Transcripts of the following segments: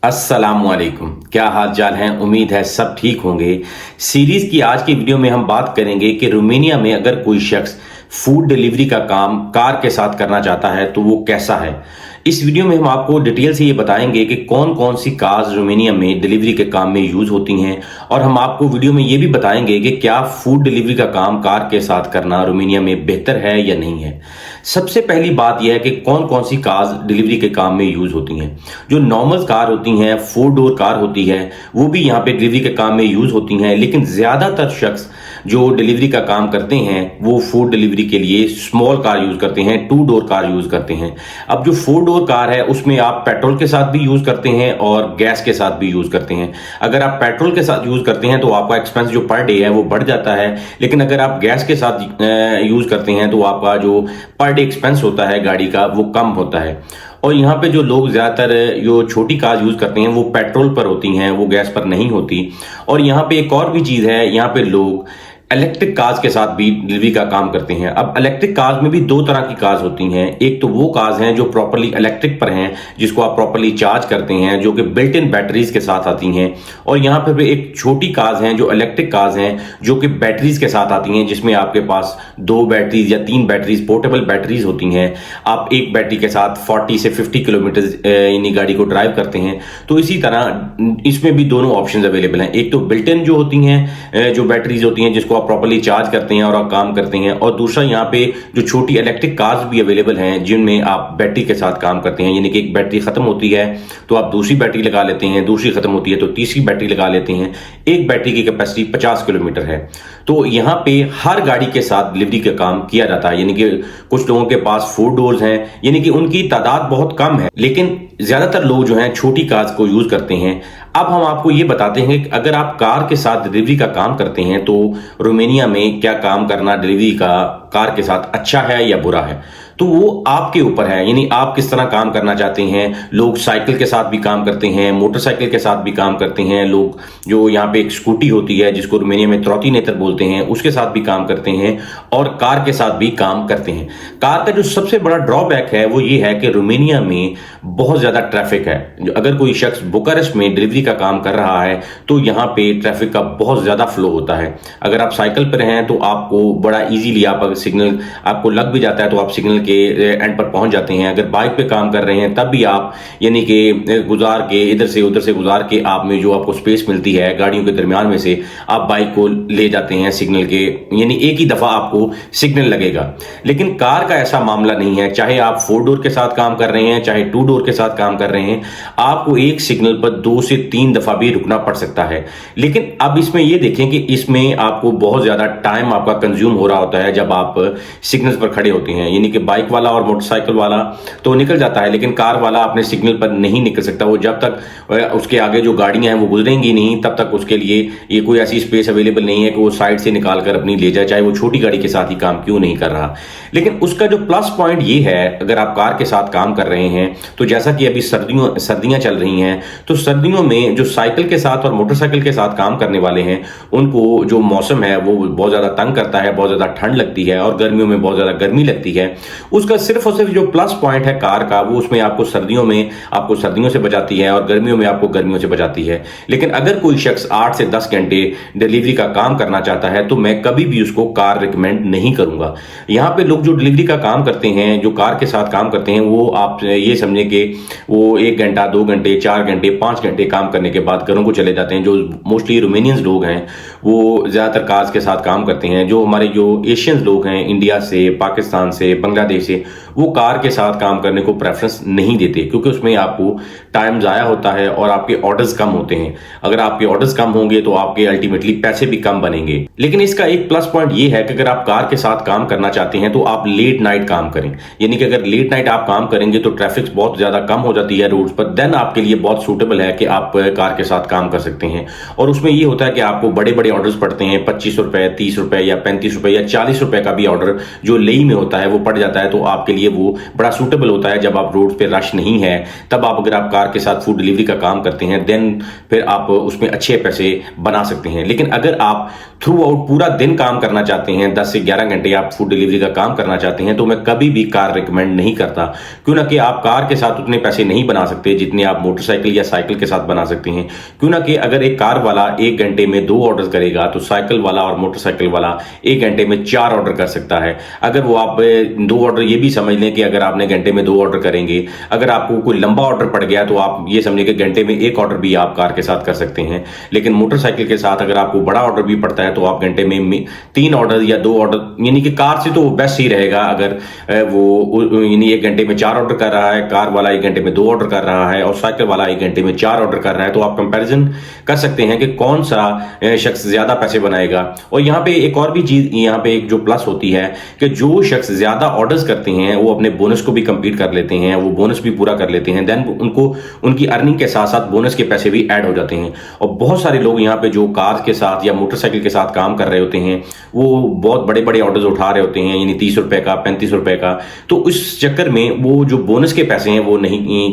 अस्सलामुअलैकुम। क्या हाल चाल हैं? उम्मीद है सब ठीक होंगे। सीरीज की आज की वीडियो में हम बात करेंगे कि रोमानिया में अगर कोई शख्स फूड डिलीवरी का काम कार के साथ करना चाहता है तो वो कैसा है। इस वीडियो में हम आपको डिटेल से ये बताएंगे कि कौन कौन सी कार्स रोमानिया में डिलीवरी के काम में यूज होती हैं, और हम आपको वीडियो में ये भी बताएंगे कि क्या फूड डिलीवरी का काम कार के साथ करना रोमानिया में बेहतर है या नहीं है। सबसे पहली बात यह है कि कौन कौन सी कार्स डिलीवरी के काम में यूज होती हैं। जो नॉर्मल कार होती हैं, 4 डोर कार होती है, वो भी यहाँ पे डिलीवरी के काम में यूज होती हैं, लेकिन ज्यादातर शख्स जो डिलीवरी का काम करते हैं वो फूड डिलीवरी के लिए स्मॉल कार यूज करते हैं, 2 डोर कार यूज करते हैं। अब जो 4 डोर कार है उसमें आप पेट्रोल के साथ भी यूज करते हैं और गैस के साथ भी यूज करते हैं। अगर आप पेट्रोल के साथ यूज करते हैं तो आपका एक्सपेंस जो पर डे है वो बढ़ जाता है, लेकिन अगर आप गैस के साथ यूज करते हैं तो आपका जो पर डे एक्सपेंस होता है गाड़ी का वो कम होता है। और यहाँ पे जो लोग ज्यादातर जो छोटी कार यूज करते हैं वो पेट्रोल पर होती हैं, वो गैस पर नहीं होती। और यहाँ पे एक और भी चीज है, यहाँ पे लोग इलेक्ट्रिक कार्स के साथ भी डिलीवरी का काम करते हैं। अब इलेक्ट्रिक कार्स में भी 2 तरह की कार्स होती हैं। एक तो वो कार्स हैं जो प्रॉपर्ली इलेक्ट्रिक पर हैं, जिसको आप प्रॉपर्ली चार्ज करते हैं, जो कि बिल्ट इन बैटरीज के साथ आती हैं। और यहाँ पर भी एक छोटी कार्स हैं जो इलेक्ट्रिक कार्स हैं, जो कि बैटरीज के साथ आती हैं, जिसमें आपके पास 2 बैटरीज या 3 बैटरीज, पोर्टेबल बैटरीज होती हैं। आप एक बैटरी के साथ 40 से 50 किलोमीटर यानी गाड़ी को ड्राइव करते हैं। तो इसी तरह इसमें भी दोनों ऑप्शन अवेलेबल हैं। एक तो बिल्ट इन जो होती हैं, जो बैटरीज होती हैं जिसको आप प्रॉपर्ली चार्ज करते हैं और आप काम करते हैं, और दूसरा यहाँ पे जो छोटी इलेक्ट्रिक कार्स भी अवेलेबल हैं जिनमें आप बैटरी के साथ काम करते हैं। यानी कि एक बैटरी खत्म होती है तो आप दूसरी बैटरी लगा लेते हैं, दूसरी खत्म होती है तो तीसरी बैटरी लगा लेते हैं। एक बैटरी की कैपेसिटी 50 किलोमीटर है। तो यहाँ पे हर गाड़ी के साथ डिलीवरी का काम किया जाता है। यानी कि कुछ लोगों के पास 4 डोर्स हैं, यानी कि उनकी तादाद बहुत कम है, लेकिन ज्यादातर लोग जो हैं छोटी कार्स को यूज करते हैं। अब हम आपको ये बताते हैं कि अगर आप कार के साथ डिलीवरी का काम करते हैं तो रोमानिया में क्या काम करना डिलीवरी का कार के साथ अच्छा है या बुरा है। तो वो आपके ऊपर है, यानी आप किस तरह काम करना चाहते हैं। लोग साइकिल के साथ भी काम करते हैं, मोटरसाइकिल के साथ भी काम करते हैं। लोग जो यहाँ पे एक स्कूटी होती है जिसको रोमानिया में ट्रोटिनेटर बोलते हैं, उसके साथ भी काम करते हैं, और कार के साथ भी काम करते हैं। कार का जो सबसे बड़ा ड्रॉबैक है वो ये है कि रोमानिया में बहुत ज्यादा ट्रैफिक है। अगर कोई शख्स बुकारेस्ट में डिलीवरी का काम कर रहा है तो यहाँ पे ट्रैफिक का बहुत ज्यादा फ्लो होता है। अगर आप साइकिल पर हैं तो आपको बड़ा इजीली आप सिग्नल आपको लग भी जाता है तो आप सिग्नल के एंड पर पहुंच जाते हैं। अगर बाइक पे काम कर रहे हैं तब भी आप यानी कि गुजार के इधर से उधर से गुजार के आप में जो आपको स्पेस मिलती है गाड़ियों के दरमियान में से आप बाइक को ले जाते हैं सिग्नल के, यानी एक ही दफा आपको सिग्नल लगेगा। लेकिन कार का ऐसा मामला नहीं है। चाहे आप 4 डोर के साथ काम कर रहे हैं, चाहे 2 डोर के साथ काम कर रहे हैं, आपको एक सिग्नल पर 2 से 3 दफा भी रुकना पड़ सकता है। लेकिन अब इसमें यह देखें कि इसमें आपको बहुत ज्यादा टाइम आपका कंज्यूम हो रहा होता है जब आप सिग्नल्स पर खड़े होते हैं। यानी कि बाइक वाला और मोटरसाइकिल वाला तो निकल जाता है, लेकिन कार वाला अपने सिग्नल पर नहीं निकल सकता। वो जब तक उसके आगे जो गाड़ियां हैं वो गुजरेंगी नहीं तब तक उसके लिए ये कोई ऐसी स्पेस अवेलेबल नहीं है कि वो साइड से निकाल कर अपनी ले जाए, चाहे वो छोटी गाड़ी के साथ ही काम क्यों नहीं कर रहा। लेकिन उसका जो प्लस पॉइंट ये है, अगर आप कार के साथ काम कर रहे हैं तो जैसा कि अभी सर्दियां चल रही हैं, तो सर्दियों में जो साइकिल के साथ और मोटरसाइकिल के साथ काम करने वाले हैं उनको जो मौसम है वो बहुत ज्यादा तंग करता है, बहुत ज्यादा ठंड लगती है और गर्मियों में बहुत ज्यादा गर्मी लगती है। उसका सिर्फ और सिर्फ जो प्लस पॉइंट है कार का, वो उसमें आपको सर्दियों में आपको सर्दियों से बचाती है और गर्मियों में आपको गर्मियों से बचाती है। लेकिन अगर कोई शख्स 8 से 10 घंटे डिलीवरी का काम करना चाहता है तो मैं कभी भी उसको कार रिकमेंड नहीं करूंगा। यहाँ पे लोग जो डिलीवरी का काम करते हैं, जो कार के साथ काम करते हैं, वो आप ये समझे कि वो 1 घंटा, 2 घंटे, 4 घंटे, 5 घंटे काम करने के बाद घरों को चले जाते हैं। जो मोस्टली रोमानियंस लोग हैं वो ज्यादातर कार्स के साथ काम करते हैं। जो हमारे जो एशियंस लोग हैं, इंडिया से, पाकिस्तान से, बांग्लादेश से, वो कार के साथ काम करने को प्रेफरेंस नहीं देते, क्योंकि उसमें आपको टाइम जाया होता है और आपके ऑर्डर्स कम होते हैं। अगर आपके ऑर्डर्स कम होंगे तो आपके अल्टीमेटली पैसे भी कम बनेंगे। लेकिन इसका एक प्लस पॉइंट ये है कि अगर आप कार के साथ काम करना चाहते हैं तो आप लेट नाइट काम करें। यानी कि अगर लेट नाइट आप काम करेंगे तो ट्रैफिक बहुत ज्यादा कम हो जाती है रोड्स पर, देन आपके लिए बहुत सूटेबल है कि आप कार के साथ काम कर सकते हैं। और उसमें ये होता है कि आपको बड़े बड़े ऑर्डर्स पड़ते हैं, 25 रुपए, 30 रुपए या 35 रुपए या 40 रुपए का भी ऑर्डर जो लेई में होता है वो पड़ जाता है। है तो आपके लिए वो बड़ा सूटेबल होता है। जब आप रोड पे रश नहीं है तब आप अगर आप कार के साथ फूड डिलीवरी का काम करते हैं देन फिर आप उसमें अच्छे पैसे बना सकते हैं। लेकिन अगर आप थ्रू आउट पूरा दिन काम करना चाहते हैं, 10 से 11 घंटे आप फूड डिलीवरी का काम करना चाहते हैं, तो मैं कभी भी कार रिकमेंड नहीं करता। क्यों ना कि आप कार के साथ उतने पैसे नहीं बना सकते जितने आप मोटरसाइकिल या साइकिल के साथ बना सकते हैं। क्यों ना कि अगर एक कार वाला 1 घंटे में 2 ऑर्डर करेगा तो साइकिल वाला और मोटरसाइकिल वाला 1 घंटे में 4 ऑर्डर कर सकता है। अगर वो आप 2 ऑर्डर, ये भी समझ लें कि अगर आपने घंटे में 2 ऑर्डर करेंगे, अगर आपको कोई लंबा ऑर्डर पड़ गया तो आप ये समझिए कि घंटे में 1 ऑर्डर भी आप कार के साथ कर सकते हैं। लेकिन मोटरसाइकिल के साथ अगर आपको बड़ा ऑर्डर भी पड़ता है तो आप घंटे में 3 ऑर्डर या 2 ऑर्डर, यानी कि कार से तो बेस्ट ही रहेगा अगर वो यानी 1 घंटे में 4 ऑर्डर कर रहा है, कार वाला 1 घंटे में 2 ऑर्डर कर रहा है और साइकिल वाला 1 घंटे में 4 ऑर्डर कर रहा है, तो आप कंपैरिजन कर सकते हैं कि कौन सा शख्स ज्यादा पैसे बनाएगा। और यहाँ पे एक और भी चीज, यहाँ पे एक जो प्लस होती है कि जो शख्स ज्यादा ऑर्डर्स करते हैं वो अपने बोनस को भी कंप्लीट कर लेते हैं, वो बोनस भी पूरा कर लेते हैं, देन उनको उनकी अर्निंग के साथ साथ बोनस के पैसे भी ऐड हो जाते हैं। और बहुत सारे लोग यहाँ पे जो कार के साथ या मोटरसाइकिल के साथ काम कर रहे होते हैं वो बहुत बड़े बड़े ऑर्डर्स उठा रहे होते हैं, यानी 30 रुपए का, 35 रुपए का, तो उस चक्कर में वो जो बोनस के पैसे हैं वो नहीं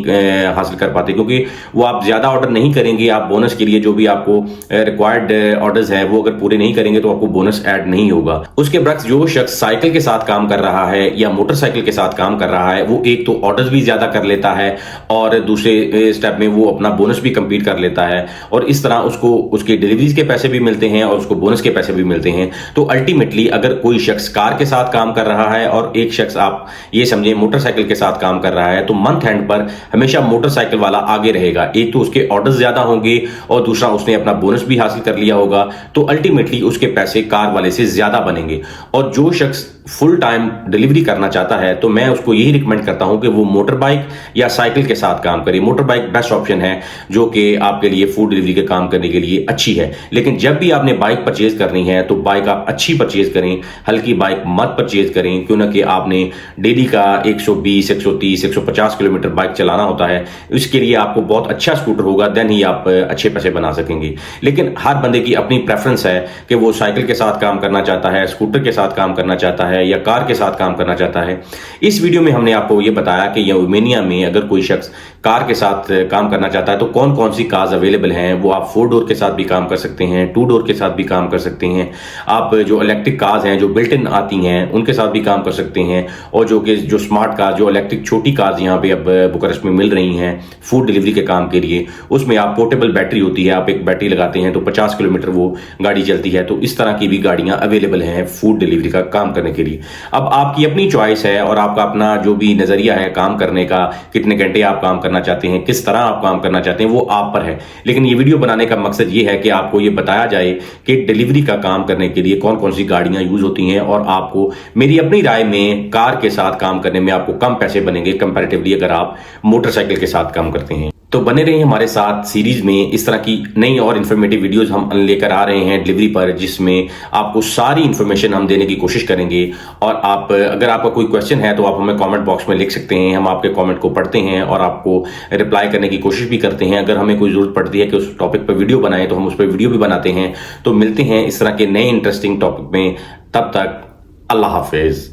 हासिल कर पाते, क्योंकि वो आप ज्यादा ऑर्डर नहीं करेंगे, आप बोनस के लिए जो भी आपको रिक्वायर्ड ऑर्डर्स है वो अगर पूरे नहीं करेंगे तो आपको बोनस ऐड नहीं होगा। उसके बरक्स जो शख्स साइकिल के साथ काम कर रहा है या मोटरसाइकिल के साथ काम कर रहा है वो एक तो ऑर्डर्स भी ज्यादा कर लेता है और दूसरे स्टेप में वो अपना बोनस भी कंप्लीट कर लेता है, और इस तरह उसको उसके डिलीवरीज के पैसे भी मिलते हैं और उसको बोनस के पैसे भी मिलते हैं। तो अल्टीमेटली अगर कोई शख्स कार के साथ काम कर रहा है और एक शख्स आप ये समझे मोटरसाइकिल के साथ काम कर रहा है तो मंथ एंड पर हमेशा मोटरसाइकिल वाला आगे रहेगा। एक तो उसके ऑर्डर्स ज्यादा होंगे और दूसरा उसने अपना बोनस भी हासिल कर लिया होगा, तो अल्टीमेटली उसके पैसे कार वाले से ज्यादा बनेंगे। और जो शख्स फुल टाइम डिलीवरी करना चाहता है तो मैं उसको यही रिकमेंड करता हूं कि वो मोटर बाइक या साइकिल के साथ काम करे। मोटर बाइक बेस्ट ऑप्शन है जो कि आपके लिए फूड डिलीवरी के काम करने के लिए अच्छी है। लेकिन जब भी आपने बाइक परचेज करनी है तो बाइक आप अच्छी परचेज करें, हल्की बाइक मत परचेज करें, क्यों ना कि आपने डेली का 120, 130, 150 किलोमीटर बाइक चलाना होता है। इसके लिए आपको बहुत अच्छा स्कूटर होगा, देन ही आप अच्छे पैसे बना सकेंगे। लेकिन हर बंदे की अपनी प्रेफरेंस है कि वो साइकिल के साथ काम करना चाहता है, स्कूटर के साथ काम करना चाहता है या कार के साथ काम करना चाहता है। इस वीडियो में हमने आपको यह बताया कि रोमानिया में अगर कोई शख्स कार के साथ काम करना चाहता है तो कौन कौन सी कार्स अवेलेबल हैं। वो आप 4 डोर के साथ भी काम कर सकते हैं, 2 डोर के साथ भी काम कर सकते हैं, आप जो इलेक्ट्रिक कार्स हैं जो बिल्ट इन आती हैं उनके साथ भी काम कर सकते हैं, और जो स्मार्ट कार, जो इलेक्ट्रिक छोटी कार्स यहाँ पे अब बुखारेस्ट में मिल रही हैं फूड डिलीवरी के काम के लिए, उसमें आप पोर्टेबल बैटरी होती है, आप एक बैटरी लगाते हैं तो 50 किलोमीटर वो गाड़ी चलती है। तो इस तरह की भी गाड़ियां अवेलेबल हैं फूड डिलीवरी का काम करने के लिए। अब आपकी अपनी चॉइस है और आपका अपना जो भी नजरिया है काम करने का, कितने घंटे आप काम करना चाहते हैं, किस तरह आप काम करना चाहते हैं, वो आप पर है। लेकिन ये वीडियो बनाने का मकसद ये है कि आपको ये बताया जाए कि डिलीवरी का काम करने के लिए कौन कौन सी गाड़ियां यूज होती हैं, और आपको मेरी अपनी राय में कार के साथ काम करने में आपको कम पैसे बनेंगे कंपैरेटिवली अगर आप मोटरसाइकिल के साथ काम करते हैं। तो बने रहिए हमारे साथ सीरीज में, इस तरह की नई और इन्फॉर्मेटिव वीडियोस हम लेकर आ रहे हैं डिलीवरी पर, जिसमें आपको सारी इन्फॉर्मेशन हम देने की कोशिश करेंगे। और आप अगर आपका कोई क्वेश्चन है तो आप हमें कमेंट बॉक्स में लिख सकते हैं, हम आपके कमेंट को पढ़ते हैं और आपको रिप्लाई करने की कोशिश भी करते हैं। अगर हमें कोई जरूरत पड़ती है कि उस टॉपिक पर वीडियो बनाएं तो हम उस पर वीडियो भी बनाते हैं। तो मिलते हैं इस तरह के नए इंटरेस्टिंग टॉपिक में, तब तक अल्लाह हाफिज।